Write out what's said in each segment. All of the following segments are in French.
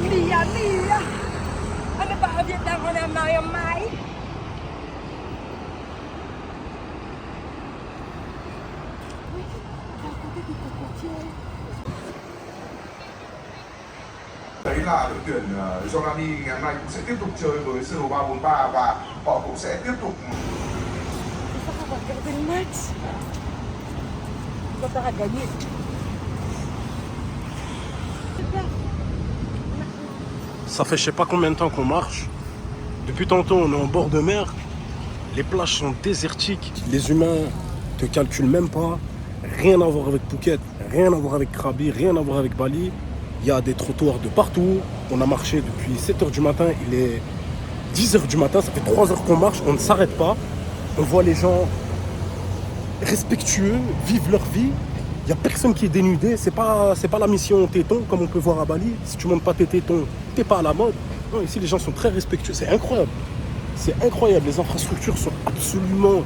Mia. Ano ba ang Vietnam ko na Mai? Đấy là đội tuyển Jordani ngày hôm nay cũng sẽ tiếp tục chơi với sơ đồ 3-4-3 và họ cũng sẽ tiếp tục. Ça fait je sais pas combien de temps qu'on marche. Depuis tantôt on est en bord de mer. Les plages sont désertiques. Les humains te calculent même pas. Rien à voir avec Phuket, rien à voir avec Krabi, rien à voir avec Bali. Il y a des trottoirs de partout. On a marché depuis 7h du matin, il est 10h du matin, ça fait 3 heures qu'on marche, on ne s'arrête pas. On voit les gens respectueux, vivent leur vie. Il n'y a personne qui est dénudé. C'est pas la mission téton comme on peut voir à Bali. Si tu montes pas tes tétons, t'es pas à la mode. Non, ici les gens sont très respectueux. C'est incroyable. C'est incroyable. Les infrastructures sont absolument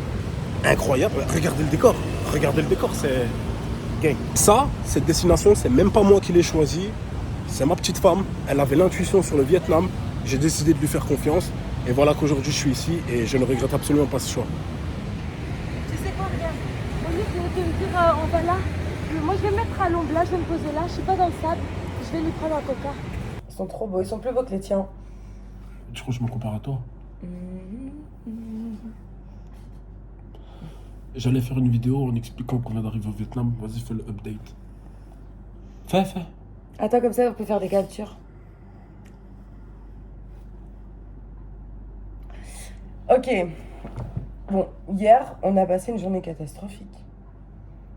incroyables. Regardez le décor. Regardez le décor, c'est gang. Ça, cette destination, c'est même pas moi qui l'ai choisi. C'est ma petite femme. Elle avait l'intuition sur le Vietnam. J'ai décidé de lui faire confiance. Et voilà qu'aujourd'hui je suis ici et je ne regrette absolument pas ce choix. Tu sais quoi, regarde, au lieu de me dire on va là, moi je vais me mettre à l'ombre là, je vais me poser là, je suis pas dans le sable, je vais lui prendre un coca. Ils sont trop beaux, ils sont plus beaux que les tiens. Du coup, je me compare à toi. J'allais faire une vidéo en expliquant qu'on vient d'arriver au Vietnam. Vas-y, fais le update. Fais. Attends, comme ça on peut faire des captures. Ok. Bon, hier, on a passé une journée catastrophique.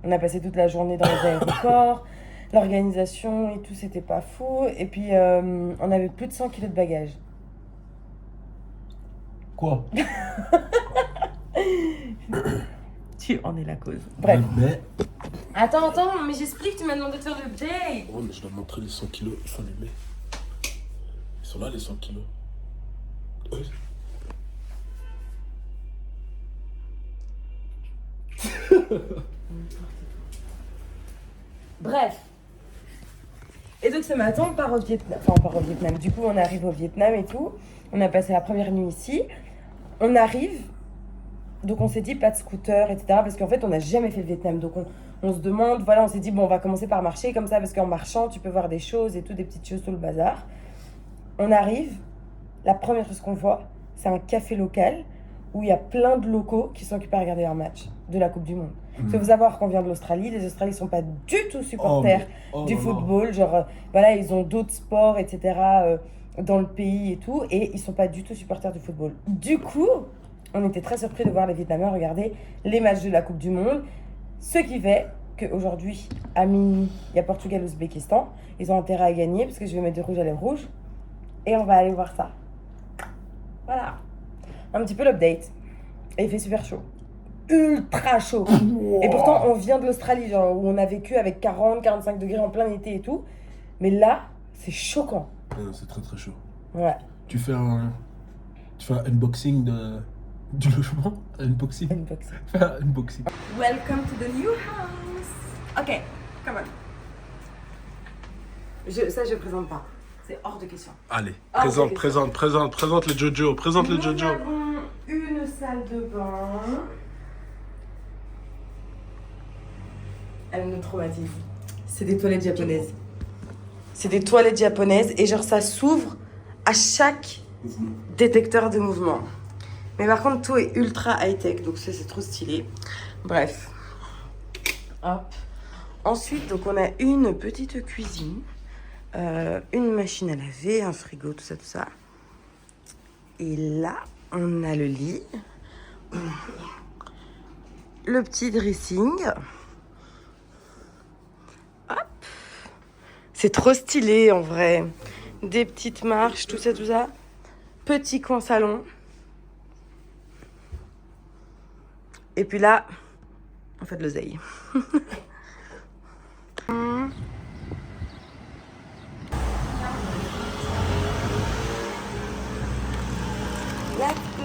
On a passé toute la journée dans les aéroports, l'organisation et tout, c'était pas fou. Et puis, on avait plus de 100 kilos de bagages. Quoi? Tu en es la cause. Bref. Mais... Attends, mais j'explique, tu m'as demandé de faire le update. Oh, mais je dois montrer les 100 kilos. Il faut les mettre. Ils sont là, les 100 kilos. Oui. Bref. Et donc ce matin, on part au Vietnam. Enfin, on part au Vietnam. Du coup, on arrive au Vietnam et tout. On a passé la première nuit ici. On arrive. Donc on s'est dit pas de scooter, etc. Parce qu'en fait, on n'a jamais fait le Vietnam. Donc on se demande, voilà, on s'est dit, bon, on va commencer par marcher comme ça. Parce qu'en marchant, tu peux voir des choses et tout, des petites choses, tout le bazar. On arrive. La première chose qu'on voit, c'est un café local où il y a plein de locaux qui sont occupés à regarder leur match de la Coupe du Monde. Il faut savoir qu'on vient de l'Australie. Les Australiens ne sont pas du tout supporters du football. Genre, voilà, ils ont d'autres sports, etc. Dans le pays et tout. Et ils ne sont pas du tout supporters du football. Du coup, on était très surpris de voir les Vietnamiens regarder les matchs de la Coupe du Monde. Ce qui fait qu'aujourd'hui, à minuit, il y a Portugal-Ouzbékistan. Ils ont intérêt à gagner parce que je vais mettre du rouge à lèvres rouges. Et on va aller voir ça. Voilà. Un petit peu l'update. Et il fait super chaud. Ultra chaud. Et pourtant, on vient de l'Australie, genre, où on a vécu avec 40-45 degrés en plein été et tout. Mais là, c'est choquant. C'est très très chaud. Ouais. Tu fais un unboxing du logement? Unboxing. Fais un unboxing. Welcome to the new house. Ok, come on. Ça, je présente pas. C'est hors de question. Allez, Hors présente les Jojo. Présente les Nous Jojo. avons une salle de bain. Elle nous traumatise. C'est des toilettes japonaises. C'est des toilettes japonaises et genre ça s'ouvre à chaque détecteur de mouvement. Mais par contre tout est ultra high-tech donc ça c'est trop stylé. Bref. Hop. Ensuite donc on a une petite cuisine, une machine à laver, un frigo, tout ça. Et là on a le lit, le petit dressing. Hop. C'est trop stylé en vrai. Des petites marches, tout ça. Petit coin salon. Et puis là, on fait de l'oseille. Let's go.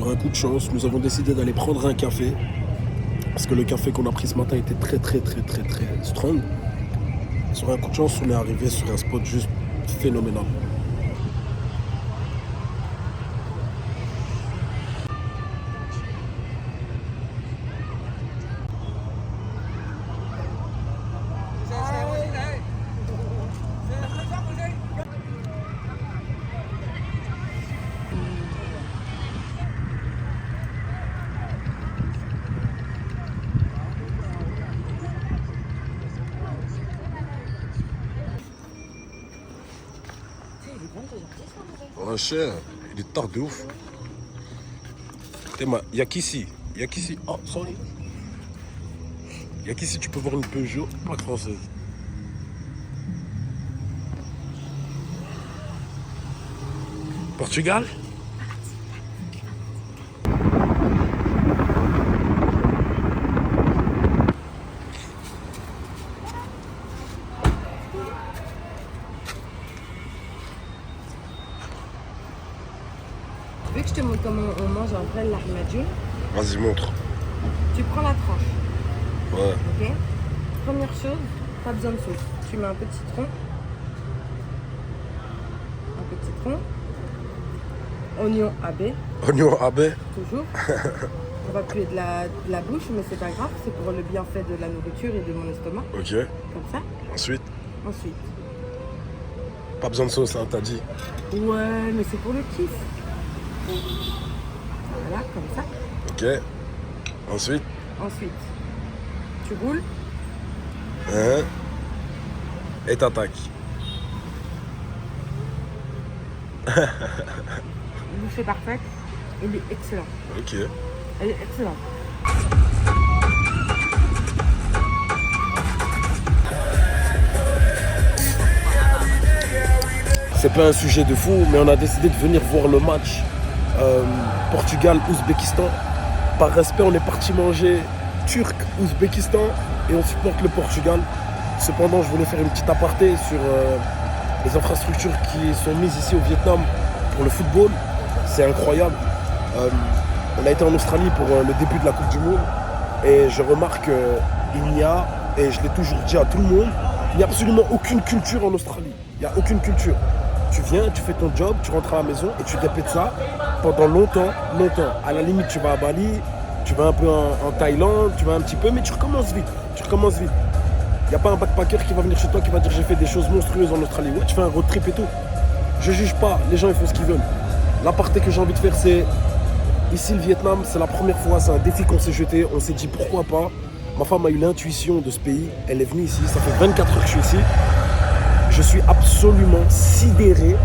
sur un coup de chance, nous avons décidé d'aller prendre un café. Parce que le café qu'on a pris ce matin était très strong. Sur un coup de chance, on est arrivé sur un spot juste phénoménal. Ouais, cher, il est tard de ouf. Y'a qu'ici, oh, sorry. Y'a qu'ici, tu peux voir une Peugeot, plaque française. Portugal? Tu veux que je te montre comment on mange en vrai l'armadillo? Vas-y, montre. Tu prends la tranche. Ouais. Ok. Première chose, pas besoin de sauce. Tu mets un peu de citron. Un peu de citron. Oignon AB. Oignon AB. Toujours. On va puer de la bouche, mais c'est pas grave. C'est pour le bienfait de la nourriture et de mon estomac. Ok. Comme ça. Ensuite, Ensuite. pas besoin de sauce, hein, t'as dit. Ouais, mais c'est pour le kiff. Voilà, comme ça. Ok. Ensuite, Ensuite, tu roules. hein, et t'attaques. Bouche est parfaite. Il est excellent. Ok. Elle est excellente. C'est pas un sujet de fou, mais on a décidé de venir voir le match Portugal-Ouzbékistan. Par respect, on est parti manger Turc-Ouzbékistan et on supporte le Portugal. Cependant, je voulais faire une petite aparté sur les infrastructures qui sont mises ici au Vietnam pour le football. C'est incroyable. On a été en Australie pour le début de la Coupe du Monde et je remarque qu'il n'y a, et je l'ai toujours dit à tout le monde, il n'y a absolument aucune culture en Australie. Il n'y a aucune culture. Tu viens, tu fais ton job, tu rentres à la maison et tu répètes ça pendant longtemps. À la limite, tu vas à Bali, tu vas un peu en Thaïlande, tu vas un petit peu, mais tu recommences vite. Il n'y a pas un backpacker qui va venir chez toi qui va dire j'ai fait des choses monstrueuses en Australie. Ouais, tu fais un road trip et tout. Je juge pas, les gens ils font ce qu'ils veulent. L'aparté que j'ai envie de faire, c'est ici le Vietnam, c'est la première fois, c'est un défi qu'on s'est jeté. On s'est dit pourquoi pas. Ma femme a eu l'intuition de ce pays, elle est venue ici, ça fait 24 heures que je suis ici. Je suis absolument sidéré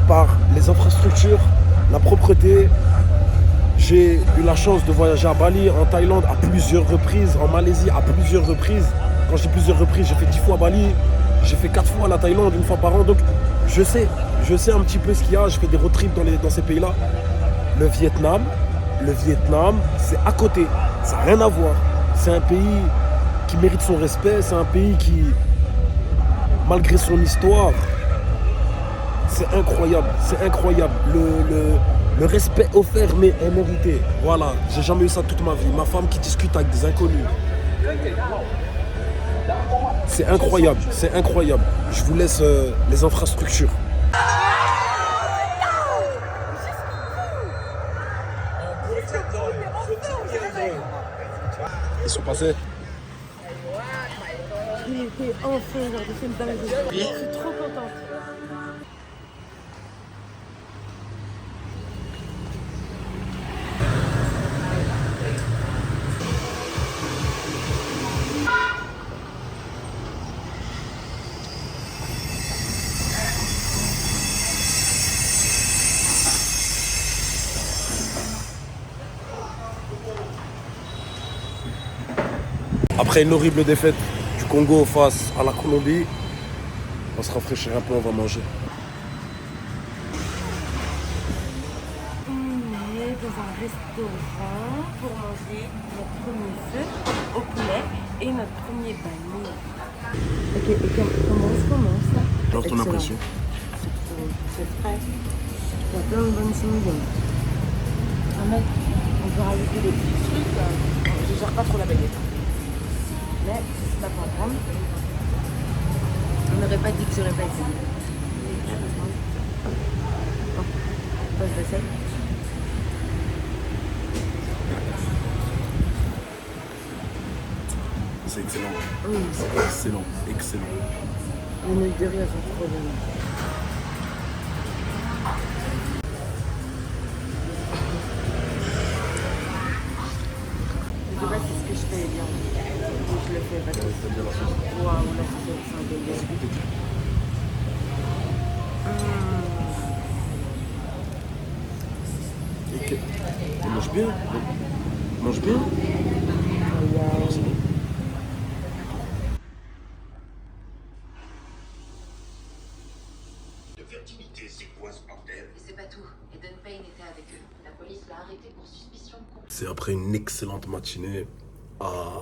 par les infrastructures, la propreté. J'ai eu la chance de voyager à Bali, en Thaïlande à plusieurs reprises, en Malaisie à plusieurs reprises. Quand je dis plusieurs reprises, j'ai fait 10 fois à Bali, j'ai fait 4 fois à la Thaïlande, une fois par an. Donc je sais un petit peu ce qu'il y a. Je fais des road trips dans ces pays-là. Le Vietnam, c'est à côté. Ça n'a rien à voir. C'est un pays qui mérite son respect. C'est un pays qui, malgré son histoire, c'est incroyable. Le respect offert mais est mérité. Voilà, j'ai jamais eu ça toute ma vie. Ma femme qui discute avec des inconnus. C'est incroyable. Je vous laisse les infrastructures. Ils sont passés. Il était enfin genre de film dingue. Je suis trop contente. Après une horrible défaite du Congo face à la Colombie, on se rafraîchit un peu, on va manger. On est dans un restaurant pour manger notre premier feu au poulet et notre premier bani. Ok, et comment on commence? Alors ton impression? C'est frais. Il y a plein de bonnes choses. mec, on peut rajouter des petits trucs. Je gère pas trop la baguette. Mais c'est pas pour prendre. On n'aurait pas dit que j'aurais pas essayé. Bon, passe vaisselle. C'est excellent. Oui, c'est Excellent, excellent. les nouilles de riz, elles sont trop bonnes. Je sais pas si ce que je fais est bien. Ou je le fais pas trop. T'aimes bien la sauce? Waouh, là c'est un délire. On mange bien. On mange bien. Waouh. C'est bon. De fertilité, c'est quoi ce bordel? Mais c'est pas tout. Eden Payne était avec eux. La police l'a arrêté pour suspicion de complot. C'est après une excellente matinée à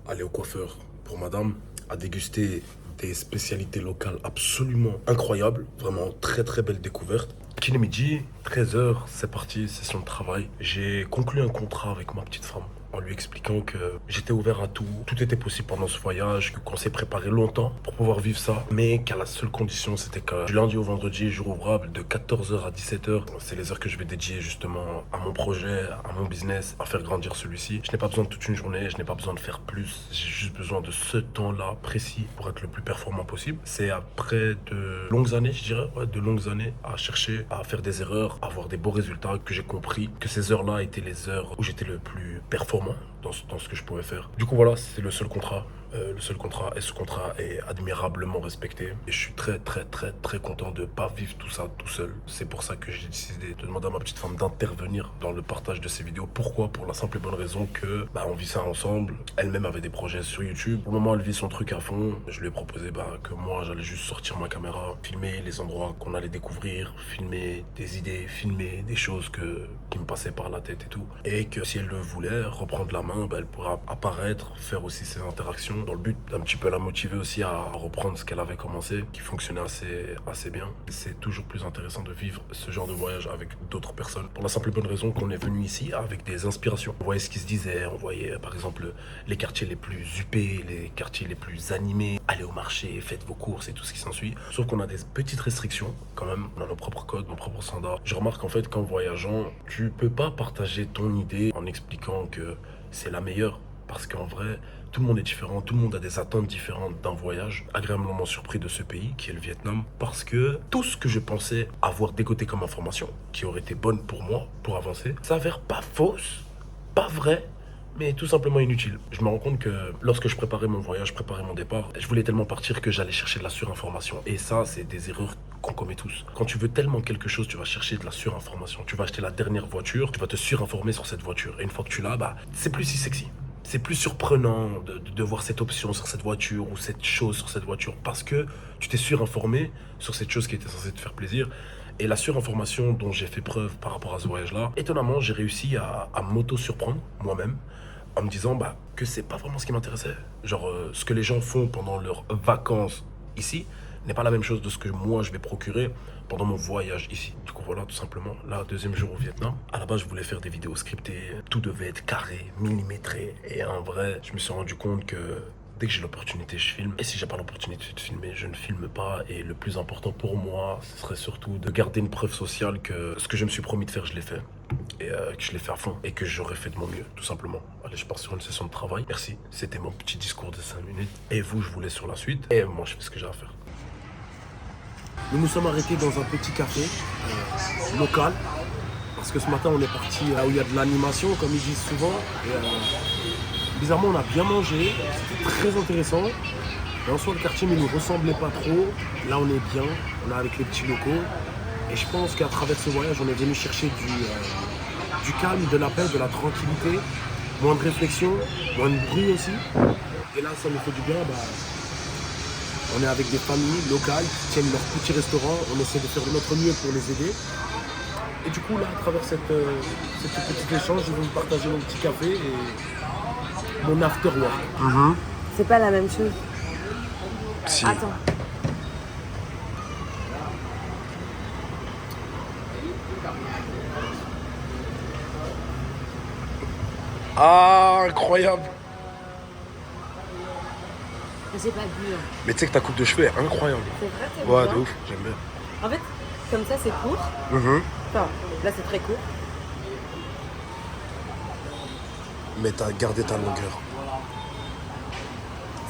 aller au coiffeur pour madame, à déguster des spécialités locales absolument incroyables, vraiment très très belle découverte. Qu'il est midi, 13h, c'est parti, session de travail. J'ai conclu un contrat avec ma petite femme en lui expliquant que j'étais ouvert à tout, tout était possible pendant ce voyage, qu'on s'est préparé longtemps pour pouvoir vivre ça, mais qu'à la seule condition, c'était que du lundi au vendredi, jour ouvrable, de 14h à 17h, c'est les heures que je vais dédier justement à mon projet, à mon business, à faire grandir celui-ci. Je n'ai pas besoin de toute une journée, je n'ai pas besoin de faire plus, j'ai juste besoin de ce temps-là précis pour être le plus performant possible. C'est après de longues années, je dirais, ouais, de longues années à chercher, à faire des erreurs, à avoir des beaux résultats, que j'ai compris que ces heures-là étaient les heures où j'étais le plus performant dans ce que je pouvais faire. Du coup voilà, c'est le seul contrat. Et ce contrat est admirablement respecté. Et je suis très très très très content de ne pas vivre tout ça tout seul. C'est pour ça que j'ai décidé de demander à ma petite femme d'intervenir dans le partage de ces vidéos. Pourquoi? Pour la simple et bonne raison que on vit ça ensemble. Elle-même avait des projets sur YouTube. Pour le moment, elle vit son truc à fond. Je lui ai proposé que moi, j'allais juste sortir ma caméra, filmer les endroits qu'on allait découvrir, filmer des idées, filmer des choses qui me passaient par la tête et tout. Et que si elle le voulait, reprendre la main, elle pourra apparaître, faire aussi ses interactions dans le but d'un petit peu la motiver aussi à reprendre ce qu'elle avait commencé, qui fonctionnait assez bien. C'est toujours plus intéressant de vivre ce genre de voyage avec d'autres personnes, pour la simple et bonne raison qu'on est venu ici avec des inspirations. On voyait ce qui se disait, on voyait par exemple les quartiers les plus huppés, les quartiers les plus animés, allez au marché, faites vos courses et tout ce qui s'ensuit. Sauf qu'on a des petites restrictions quand même, on a nos propres codes, nos propres standards. Je remarque en fait qu'en voyageant, tu peux pas partager ton idée en expliquant que c'est la meilleure, parce qu'en vrai, tout le monde est différent, tout le monde a des attentes différentes d'un voyage. Agréablement surpris de ce pays, qui est le Vietnam, parce que tout ce que je pensais avoir dégoté comme information, qui aurait été bonne pour moi, pour avancer, s'avère pas fausse, pas vrai, mais tout simplement inutile. Je me rends compte que lorsque je préparais mon voyage, préparais mon départ, je voulais tellement partir que j'allais chercher de la surinformation. Et ça, c'est des erreurs qu'on commet tous. Quand tu veux tellement quelque chose, tu vas chercher de la surinformation. Tu vas acheter la dernière voiture, tu vas te surinformer sur cette voiture. Et une fois que tu l'as, c'est plus si sexy. C'est plus surprenant de voir cette option sur cette voiture ou cette chose sur cette voiture parce que tu t'es surinformé sur cette chose qui était censée te faire plaisir. Et la surinformation dont j'ai fait preuve par rapport à ce voyage-là, étonnamment, j'ai réussi à m'auto-surprendre moi-même en me disant que c'est pas vraiment ce qui m'intéressait. Genre, ce que les gens font pendant leurs vacances ici n'est pas la même chose de ce que moi je vais procurer pendant mon voyage ici. Du coup voilà, tout simplement, là, deuxième jour au Vietnam. À la base, je voulais faire des vidéos scriptées, tout devait être carré, millimétré. Et en vrai, je me suis rendu compte que dès que j'ai l'opportunité, je filme. Et si j'ai pas l'opportunité de filmer, je ne filme pas. Et le plus important pour moi, ce serait surtout de garder une preuve sociale que ce que je me suis promis de faire, je l'ai fait. Et que je l'ai fait à fond. Et que j'aurais fait de mon mieux, tout simplement. Allez, je pars sur une session de travail. Merci, c'était mon petit discours de 5 minutes. Et vous, je vous laisse sur la suite. Et moi, je fais ce que j'ai à faire. Nous nous sommes arrêtés dans un petit café local. Parce que ce matin, on est parti là où il y a de l'animation, comme ils disent souvent. Et bizarrement, on a bien mangé. C'était très intéressant. Et en soi, le quartier ne nous ressemblait pas trop. Là, on est bien. On est avec les petits locaux. Et je pense qu'à travers ce voyage, on est venu chercher du calme, de la paix, de la tranquillité. Moins de réflexion, moins de bruit aussi. Et là, ça nous fait du bien. On est avec des familles locales qui tiennent leur petit restaurant. On essaie de faire de notre mieux pour les aider. Et du coup, là, à travers cette petit échange, je vais vous partager mon petit café et mon after work. C'est pas la même chose. Si. Attends. Ah, incroyable. Mais c'est pas dur. Mais tu sais que ta coupe de cheveux est incroyable. C'est vrai, c'est Ouais, bien. de ouf, j'aime bien. En fait, comme ça, c'est court. Enfin, là, c'est très court. Mais t'as gardé ta longueur.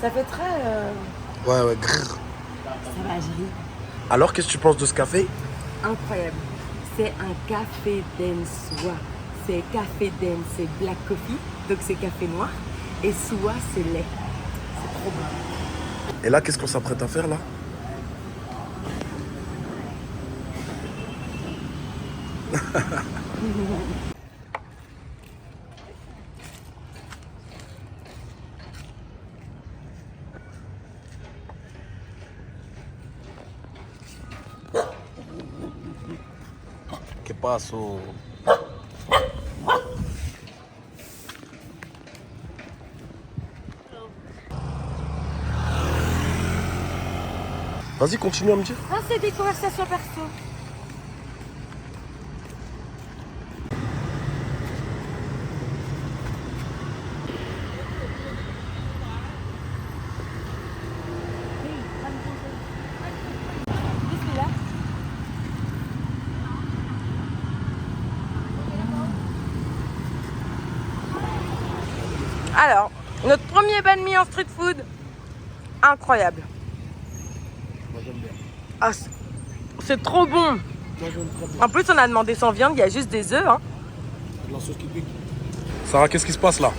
Ça fait très... Ouais, ouais, grrr. Ça va, je ris. Alors, qu'est-ce que tu penses de ce café? Incroyable. C'est un café d'Ensoi. C'est café d'En, c'est black coffee, donc c'est café noir. Et Soa, c'est lait. C'est trop bon. Et là, qu'est-ce qu'on s'apprête à faire, là? ¿Qué pasó? Vas-y, continue à me dire. Ah, c'est des conversations perso. Alors, notre premier banh mi en street food, incroyable. Moi, j'aime bien. Ah, c'est trop bon. Moi, j'aime très bien. En plus, on a demandé sans viande, il y a juste des œufs. Hein. La sauce qui pique. Sarah, qu'est-ce qui se passe là?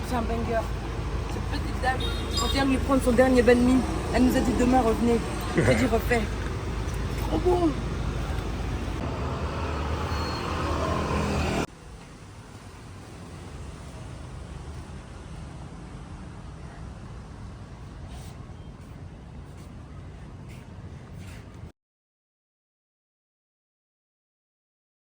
C'est un banger. Cette petite dame, on vient de lui prendre son dernier banh mi. Elle nous a dit demain revenez. J'ai dit refais. Trop bon.